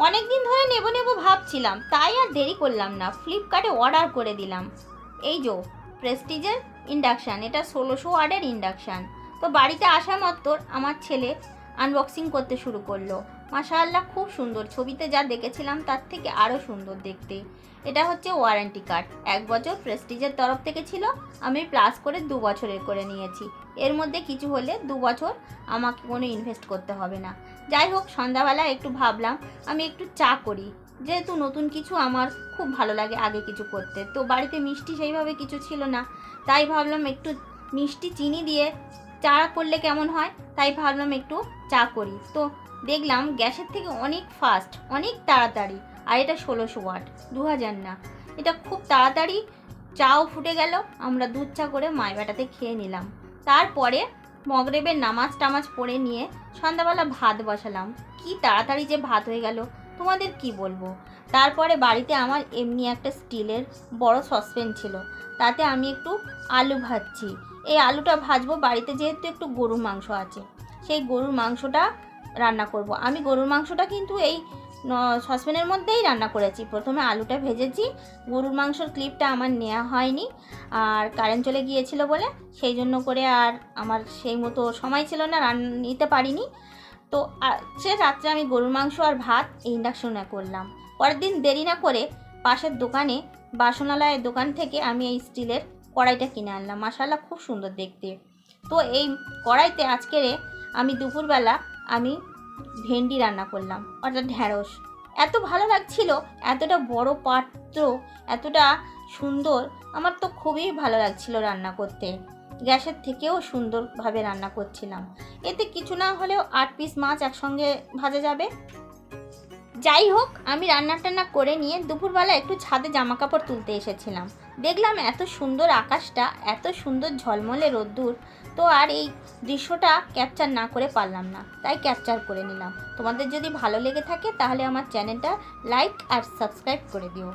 অনেক দিন ধরে নেব নেব ভাবছিলাম, তাই আর দেরি করলাম না, ফ্লিপকার্টে অর্ডার করে দিলাম। এই যে প্রেস্টিজের ইন্ডাকশান, এটা 1600 ওয়াটের ইন্ডাকশান। তো বাড়িতে আসা মাত্র আমার ছেলে আনবক্সিং করতে শুরু করলো। মাশাআল্লাহ, খুব সুন্দর, ছবিতে যা দেখেছিলাম তার থেকে আরও সুন্দর দেখতে। এটা হচ্ছে ওয়ারেন্টি কার্ড, 1 বছর প্রেস্টিজের তরফ থেকে ছিল, আমি প্লাস করে 2 বছরের করে নিয়েছি। এর মধ্যে কিছু হলে 2 বছর আমাকে কোনো ইনভেস্ট করতে হবে না। যাই হোক, সন্ধ্যাবেলা একটু ভাবলাম আমি একটু চা করি, যেহেতু নতুন কিছু আমার খুব ভালো লাগে আগে কিছু করতে। তো বাড়িতে মিষ্টি সেইভাবে কিছু ছিল না, তাই ভাবলাম একটু মিষ্টি চিনি দিয়ে চা করলে কেমন হয়, তাই ভাবলাম একটু চা করি। তো দেখলাম গ্যাসের থেকে অনেক ফাস্ট, অনেক তাড়াতাড়ি। আর এটা 1600 ওয়াট, 2000 না। এটা খুব তাড়াতাড়ি চাও ফুটে গেল। আমরা দুধ চা করে মায় বেটাতে খেয়ে নিলাম। তারপরে মগরিবের নামাজ টামাজ পড়ে নিয়ে সন্ধ্যাবেলা ভাত বসালাম। কি তাড়াতাড়ি যে ভাত হয়ে গেল, তোমাদের কি বলবো। তারপরে বাড়িতে আমার এমনি একটা স্টিলের বড় সসপ্যান ছিল, তাতে আমি একটু আলু ভাজছি। এই আলুটা ভাজবো, বাড়িতে যেহেতু একটু গরুর মাংস আছে, সেই গরুর মাংসটা রান্না করব। আমি গরুর মাংসটা কিন্তু এই সসপ্যানের মধ্যেই রান্না করেছি। প্রথমে আলুটা ভেজেছি। গরুর মাংসর ক্লিপটা আমার নেওয়া হয়নি, আর কারেন্ট চলে গিয়েছিল বলে সেই জন্য করে আর আমার সেই মতো সময় ছিল না, নিতে পারিনি। তো সে রাত্রে আমি গরুর মাংস আর ভাত এই ইন্ডাকশনে করলাম। পরের দিন দেরি না করে পাশের দোকানে, বাসনালয়ের দোকান থেকে আমি এই স্টিলের কড়াইটা কিনে আনলাম। মাশাআল্লাহ, খুব সুন্দর দেখতে। তো এই কড়াইতে আজকের আমি দুপুরবেলা আমি ভেন্ডি রান্না করলাম, অর্থাৎ ঢ্যাঁড়স। এত ভালো লাগছিল, এতটা বড় পাত্র, এতটা সুন্দর, আমার তো খুবই ভালো লাগছিল রান্না করতে। গ্যাসের থেকেও সুন্দরভাবে রান্না করছিলাম। এতে কিছু না হলেও 8 পিস মাছ একসঙ্গে ভাজা যাবে। যাই হোক, আমি রান্না টান্না করে নিয়ে দুপুরবেলা একটু ছাদে জামা কাপড় তুলতে এসেছিলাম। দেখলাম এত সুন্দর আকাশটা, এত সুন্দর ঝলমলে রোদ্দুর। তো আর এই দৃশ্যটা ক্যাপচার না করে পারলাম না, তাই ক্যাপচার করে নিলাম। তোমাদের যদি ভালো লেগে থাকে তাহলে আমার চ্যানেলটা লাইক আর সাবস্ক্রাইব করে দিও।